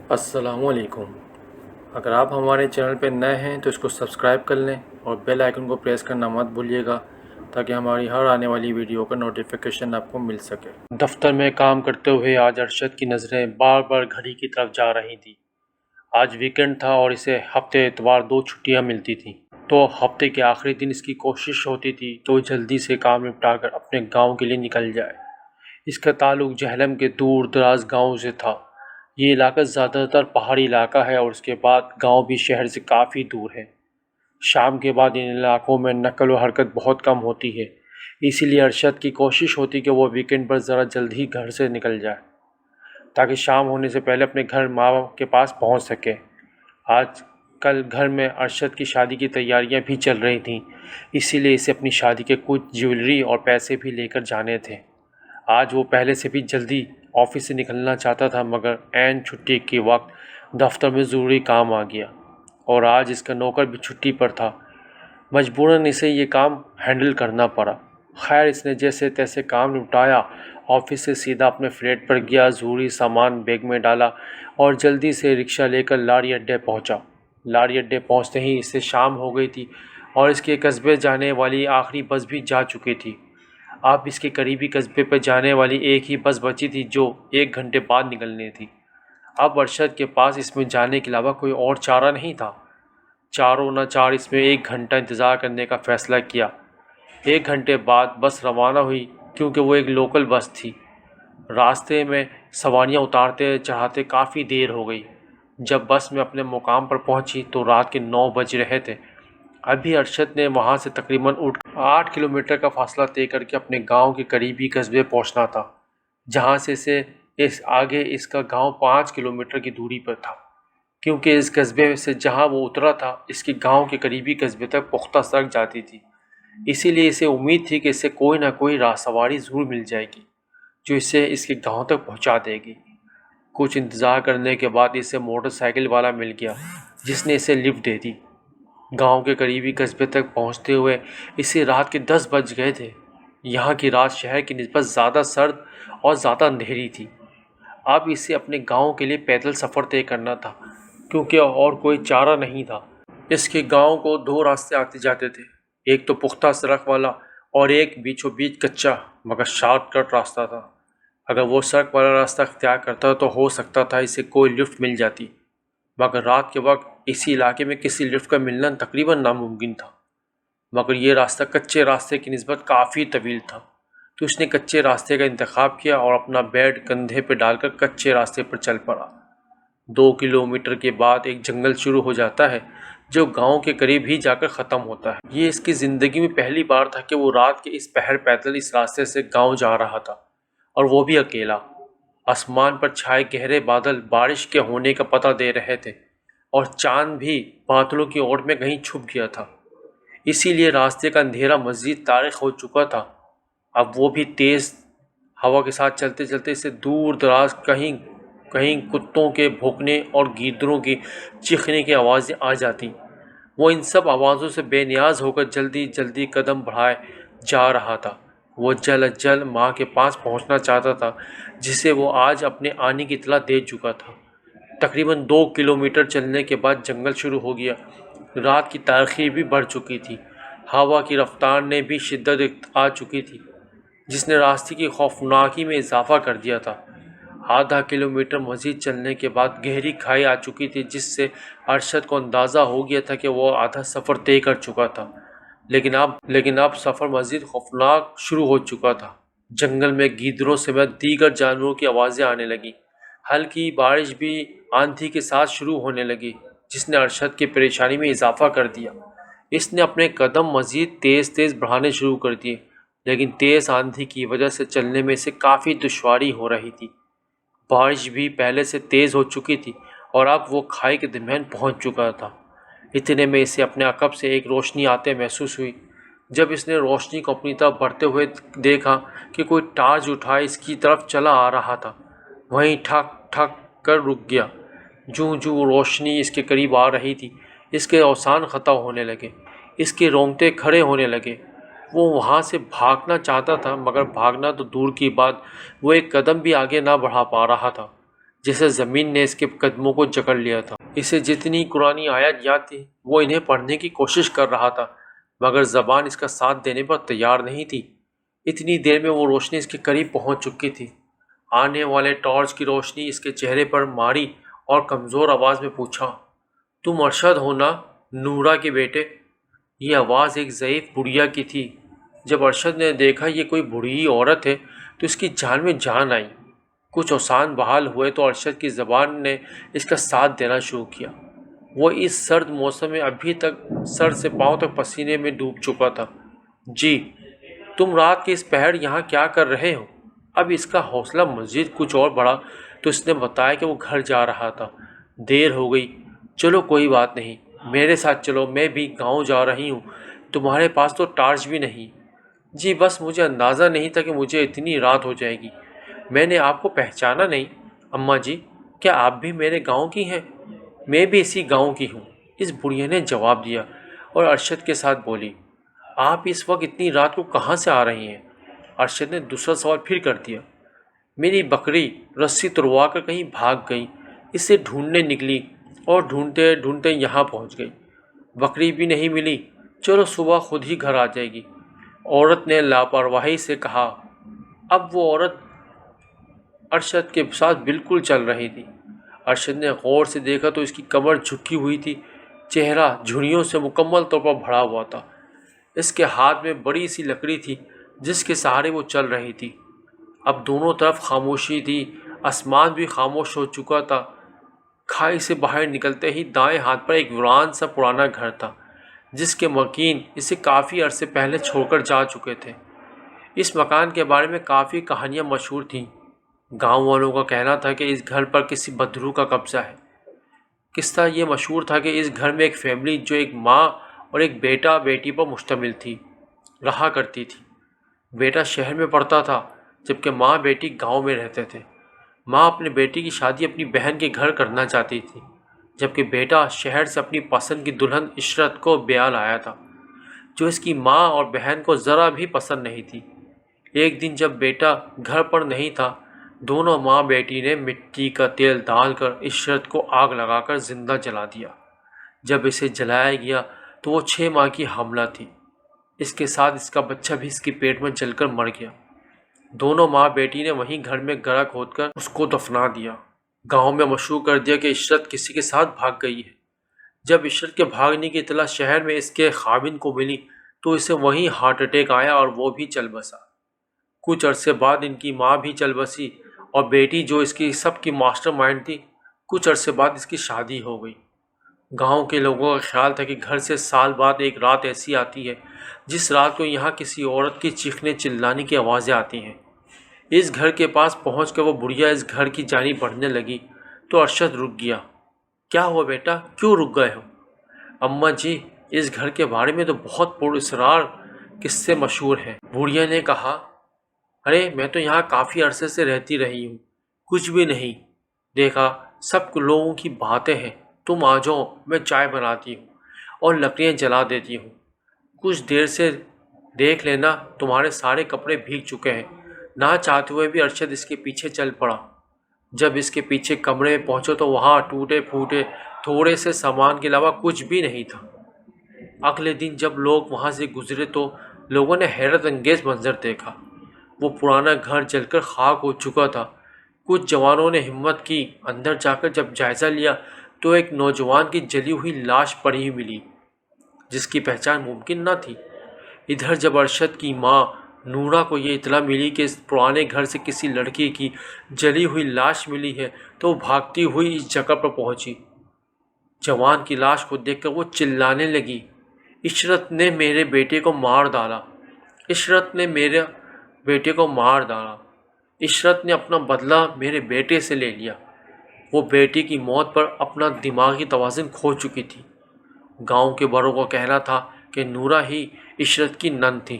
السلام علیکم۔ اگر آپ ہمارے چینل پہ نئے ہیں تو اس کو سبسکرائب کر لیں اور بیل آئیکن کو پریس کرنا مت بھولیے گا تاکہ ہماری ہر آنے والی ویڈیو کا نوٹیفیکیشن آپ کو مل سکے۔ دفتر میں کام کرتے ہوئے آج ارشد کی نظریں بار بار گھڑی کی طرف جا رہی تھیں۔ آج ویکنڈ تھا اور اسے ہفتے اتوار 2 چھٹیاں ملتی تھیں، تو ہفتے کے آخری دن اس کی کوشش ہوتی تھی تو جلدی سے کام نپٹا کر اپنے گاؤں کے لیے نکل جائے۔ اس کا تعلق جہلم کے دور دراز گاؤں سے تھا۔ یہ علاقہ زیادہ تر پہاڑی علاقہ ہے اور اس کے بعد گاؤں بھی شہر سے کافی دور ہے۔ شام کے بعد ان علاقوں میں نقل و حرکت بہت کم ہوتی ہے، اسی لیے ارشد کی کوشش ہوتی کہ وہ ویکنڈ پر ذرا جلد ہی گھر سے نکل جائے تاکہ شام ہونے سے پہلے اپنے گھر ماں کے پاس پہنچ سکے۔ آج کل گھر میں ارشد کی شادی کی تیاریاں بھی چل رہی تھیں، اسی لیے اسے اپنی شادی کے کچھ جیولری اور پیسے بھی لے کر جانے تھے۔ آج وہ پہلے سے بھی جلدی آفس سے نکلنا چاہتا تھا، مگر عین چھٹی کے وقت دفتر میں ضروری کام آ گیا اور آج اس کا نوکر بھی چھٹی پر تھا۔ مجبوراً اسے یہ کام ہینڈل کرنا پڑا۔ خیر، اس نے جیسے تیسے کام نپٹایا، آفس سے سیدھا اپنے فلیٹ پر گیا، ضروری سامان بیگ میں ڈالا اور جلدی سے رکشہ لے کر لاڑی اڈے پہنچا۔ لاڑی اڈے پہنچتے ہی اسے شام ہو گئی تھی اور اس کے قصبے جانے والی آخری بس بھی جا چکی تھی۔ اب اس کے قریبی قصبے پہ جانے والی ایک ہی بس بچی تھی جو 1 گھنٹے بعد نکلنی تھی۔ اب ارشد کے پاس اس میں جانے کے علاوہ کوئی اور چارہ نہیں تھا۔ چاروں نہ چار اس میں 1 گھنٹہ انتظار کرنے کا فیصلہ کیا۔ 1 گھنٹے بعد بس روانہ ہوئی، کیونکہ وہ ایک لوکل بس تھی۔ راستے میں سواریاں اتارتے چڑھاتے کافی دیر ہو گئی۔ جب بس میں اپنے مقام پر پہنچی تو رات کے 9 بج رہے تھے۔ ابھی ارشد نے وہاں سے تقریباً 8 کلومیٹر کا فاصلہ طے کر کے اپنے گاؤں کے قریبی قصبے پہنچنا تھا، جہاں سے آگے اس کا گاؤں 5 کلومیٹر کی دوری پر تھا، کیونکہ اس قصبے سے جہاں وہ اترا تھا اس کے گاؤں کے قریبی قصبے تک پختہ سڑک جاتی تھی۔ اسی لیے اسے امید تھی کہ اسے کوئی نہ کوئی راہ سواری ضرور مل جائے گی جو اسے اس کے گاؤں تک پہنچا دے گی۔ کچھ انتظار کرنے کے بعد اسے موٹر سائیکل والا مل گیا، جس نے اسے لفٹ دے دی۔ گاؤں کے قریبی قصبے تک پہنچتے ہوئے اسے رات کے 10 بج گئے تھے۔ یہاں کی رات شہر کی نسبت زیادہ سرد اور زیادہ اندھیری تھی۔ اب اسے اپنے گاؤں کے لیے پیدل سفر طے کرنا تھا، کیونکہ اور کوئی چارہ نہیں تھا۔ اس کے گاؤں کو 2 راستے آتے جاتے تھے، ایک تو پختہ سڑک والا اور ایک بیچوں بیچ کچا مگر شارٹ کٹ راستہ تھا۔ اگر وہ سڑک والا راستہ اختیار کرتا تو ہو سکتا تھا اسے کوئی لفٹ مل جاتی، مگر رات کے وقت اسی علاقے میں کسی لفٹ کا ملنا تقریباً ناممکن تھا۔ مگر یہ راستہ کچے راستے کی نسبت کافی طویل تھا، تو اس نے کچے راستے کا انتخاب کیا اور اپنا بیگ کندھے پہ ڈال کر کچے راستے پر چل پڑا۔ 2 کلومیٹر کے بعد ایک جنگل شروع ہو جاتا ہے جو گاؤں کے قریب ہی جا کر ختم ہوتا ہے۔ یہ اس کی زندگی میں پہلی بار تھا کہ وہ رات کے اس پہر پیدل اس راستے سے گاؤں جا رہا تھا، اور وہ بھی اکیلا۔ آسمان پر چھائے گہرے بادل بارش کے ہونے کا پتہ دے رہے تھے اور چاند بھی بادلوں کی اوٹ میں کہیں چھپ گیا تھا، اسی لیے راستے کا اندھیرا مزید تاریک ہو چکا تھا۔ اب وہ بھی تیز ہوا کے ساتھ چلتے چلتے اسے دور دراز کہیں کتوں کے بھونکنے اور گیدڑوں کی چیخنے کی آوازیں آ جاتی۔ وہ ان سب آوازوں سے بے نیاز ہو کر جلدی جلدی قدم بڑھائے جا رہا تھا۔ وہ جلد از جلد ماں کے پاس پہنچنا چاہتا تھا، جسے وہ آج اپنے آنے کی اطلاع دے چکا تھا۔ تقریباً 2 کلومیٹر چلنے کے بعد جنگل شروع ہو گیا۔ رات کی تاریکی بھی بڑھ چکی تھی، ہوا کی رفتار نے بھی شدت آ چکی تھی، جس نے راستے کی خوفناکی میں اضافہ کر دیا تھا۔ آدھا کلومیٹر مزید چلنے کے بعد گہری کھائی آ چکی تھی، جس سے ارشد کو اندازہ ہو گیا تھا کہ وہ آدھا سفر طے کر چکا تھا، لیکن اب سفر مزید خوفناک شروع ہو چکا تھا۔ جنگل میں گیدڑوں سمیت دیگر جانوروں کی آوازیں آنے لگیں۔ ہلکی بارش بھی آندھی کے ساتھ شروع ہونے لگی، جس نے ارشد کی پریشانی میں اضافہ کر دیا۔ اس نے اپنے قدم مزید تیز بڑھانے شروع کر دیے، لیکن تیز آندھی کی وجہ سے چلنے میں اسے کافی دشواری ہو رہی تھی۔ بارش بھی پہلے سے تیز ہو چکی تھی اور اب وہ کھائی کے درمیان پہنچ چکا تھا۔ اتنے میں اسے اپنے عقب سے ایک روشنی آتے محسوس ہوئی۔ جب اس نے روشنی کو اپنی طرف بڑھتے ہوئے دیکھا کہ کوئی ٹارچ اٹھائے اس کی طرف چلا آ رہا تھا، وہیں ٹھک ٹھک کر رک گیا۔ جوں روشنی اس کے قریب آ رہی تھی، اس کے اوزان خطا ہونے لگے، اس کے رونگٹے کھڑے ہونے لگے۔ وہ وہاں سے بھاگنا چاہتا تھا، مگر بھاگنا تو دور کی بات، وہ ایک قدم بھی آگے نہ بڑھا پا رہا تھا۔ جیسے زمین نے اس کے قدموں کو جکڑ لیا تھا۔ اسے جتنی قرآن آیات یاد تھی وہ انہیں پڑھنے کی کوشش کر رہا تھا، مگر زبان اس کا ساتھ دینے پر تیار نہیں تھی۔ اتنی دیر میں وہ روشنی اس کے قریب پہنچ چکی تھی۔ آنے والے ٹارچ کی روشنی اس کے چہرے پر ماری اور کمزور آواز میں پوچھا، تم ارشد ہو نا، نورا کے بیٹے؟ یہ آواز ایک ضعیف بڑھیا کی تھی۔ جب ارشد نے دیکھا یہ کوئی بوڑھی عورت ہے تو اس کی جان میں جان آئی۔ کچھ اوسان بحال ہوئے تو ارشد کی زبان نے اس کا ساتھ دینا شروع کیا۔ وہ اس سرد موسم میں ابھی تک سر سے پاؤں تک پسینے میں ڈوب چکا تھا۔ جی، تم رات کے اس پہر یہاں کیا کر رہے ہو؟ اب اس کا حوصلہ مزید کچھ اور بڑھا تو اس نے بتایا کہ وہ گھر جا رہا تھا، دیر ہو گئی۔ چلو کوئی بات نہیں، میرے ساتھ چلو، میں بھی گاؤں جا رہی ہوں، تمہارے پاس تو ٹارچ بھی نہیں۔ جی بس مجھے اندازہ نہیں تھا کہ مجھے اتنی رات ہو جائے گی، میں نے آپ کو پہچانا نہیں۔ اماں جی، کیا آپ بھی میرے گاؤں کی ہیں؟ میں بھی اسی گاؤں کی ہوں، اس بڑھیا نے جواب دیا اور ارشد کے ساتھ بولی، آپ اس وقت اتنی رات کو کہاں سے آ رہی ہیں؟ ارشد نے دوسرا سوال پھر کر دیا۔ میری بکری رسی تروا کر کہیں بھاگ گئی، اسے ڈھونڈنے نکلی اور ڈھونڈتے ڈھونڈتے یہاں پہنچ گئی، بکری بھی نہیں ملی، چلو صبح خود ہی گھر آ جائے گی، عورت نے لاپرواہی سے کہا۔ اب وہ عورت ارشد کے ساتھ بالکل چل رہی تھی۔ ارشد نے غور سے دیکھا تو اس کی کمر جھکی ہوئی تھی، چہرہ جھریوں سے مکمل طور پر بھرا ہوا تھا۔ اس کے ہاتھ میں بڑی سی لکڑی تھی جس کے سہارے وہ چل رہی تھی۔ اب دونوں طرف خاموشی تھی، آسمان بھی خاموش ہو چکا تھا۔ کھائی سے باہر نکلتے ہی دائیں ہاتھ پر ایک ویران سا پرانا گھر تھا جس کے مالکین اسے کافی عرصے پہلے چھوڑ کر جا چکے تھے۔ اس مکان کے بارے میں کافی کہانیاں مشہور تھیں۔ گاؤں والوں کا کہنا تھا کہ اس گھر پر کسی بدروح کا قبضہ ہے۔ قصہ یہ مشہور تھا کہ اس گھر میں ایک فیملی جو ایک ماں اور ایک بیٹا بیٹی پر مشتمل تھی رہا کرتی تھی۔ بیٹا شہر میں پڑھتا تھا جبکہ ماں بیٹی گاؤں میں رہتے تھے۔ ماں اپنے بیٹی کی شادی اپنی بہن کے گھر کرنا چاہتی تھی جبکہ بیٹا شہر سے اپنی پسند کی دلہن عشرت کو بیاہ لایا تھا جو اس کی ماں اور بہن کو ذرا بھی پسند نہیں تھی۔ ایک دن جب بیٹا گھر پر نہیں تھا، دونوں ماں بیٹی نے مٹی کا تیل ڈال کر عشرت کو آگ لگا کر زندہ جلا دیا۔ جب اسے جلایا گیا تو وہ 6 ماہ کی حاملہ تھی۔ اس کے ساتھ اس کا بچہ بھی اس کے پیٹ میں جل کر مر گیا۔ دونوں ماں بیٹی نے وہیں گھر میں گڑھا کھود کر اس کو دفنا دیا۔ گاؤں میں مشہور کر دیا کہ عشرت کسی کے ساتھ بھاگ گئی ہے۔ جب عشرت کے بھاگنے کی اطلاع شہر میں اس کے خاوند کو ملی تو اسے وہیں ہارٹ اٹیک آیا اور وہ بھی چل بسا۔ کچھ عرصے بعد ان کی ماں بھی چل بسی اور بیٹی جو اس کی سب کی ماسٹر مائنڈ تھی، کچھ عرصے بعد اس کی شادی ہو گئی۔ گاؤں کے لوگوں کا خیال تھا کہ گھر سے سال بعد ایک رات ایسی آتی ہے جس رات کو یہاں کسی عورت کی چیخنے چلانے کی آوازیں آتی ہیں۔ اس گھر کے پاس پہنچ کر وہ بڑھیا اس گھر کی جانب بڑھنے لگی تو ارشد رک گیا۔ کیا ہوا بیٹا، کیوں رک گئے ہو؟ اماں جی، اس گھر کے بارے میں تو بہت پر اسرار قصے مشہور ہیں۔ بڑھیا نے کہا، ارے میں تو یہاں کافی عرصے سے رہتی رہی ہوں، کچھ بھی نہیں دیکھا، سب لوگوں کی باتیں ہیں۔ تم آ جاؤ، میں چائے بناتی ہوں اور لکڑیاں جلا دیتی ہوں۔ کچھ دیر سے دیکھ لینا تمہارے سارے کپڑے بھیگ چکے ہیں۔ نہ چاہتے ہوئے بھی ارشد اس کے پیچھے چل پڑا۔ جب اس کے پیچھے کمرے میں پہنچے تو وہاں ٹوٹے پھوٹے تھوڑے سے سامان کے علاوہ کچھ بھی نہیں تھا۔ اگلے دن جب لوگ وہاں سے گزرے تو لوگوں نے حیرت انگیز منظر دیکھا۔ وہ پرانا گھر جل کر خاک ہو چکا تھا۔ کچھ جوانوں نے ہمت کی، اندر جا کر جب جائزہ لیا تو ایک نوجوان کی جلی ہوئی لاش پڑی ملی جس کی پہچان ممکن نہ تھی۔ ادھر جب ارشد کی ماں نورا کو یہ اطلاع ملی کہ اس پرانے گھر سے کسی لڑکی کی جلی ہوئی لاش ملی ہے تو وہ بھاگتی ہوئی اس جگہ پر پہنچی۔ جوان کی لاش کو دیکھ کر وہ چلانے لگی، عشرت نے میرے بیٹے کو مار ڈالا، عشرت نے میرے بیٹے کو مار ڈالا، عشرت نے اپنا بدلہ میرے بیٹے سے لے لیا۔ وہ بیٹی کی موت پر اپنا دماغی توازن کھو چکی تھی۔ گاؤں کے بڑوں کا کہنا تھا کہ نورا ہی عشرت کی نند تھی۔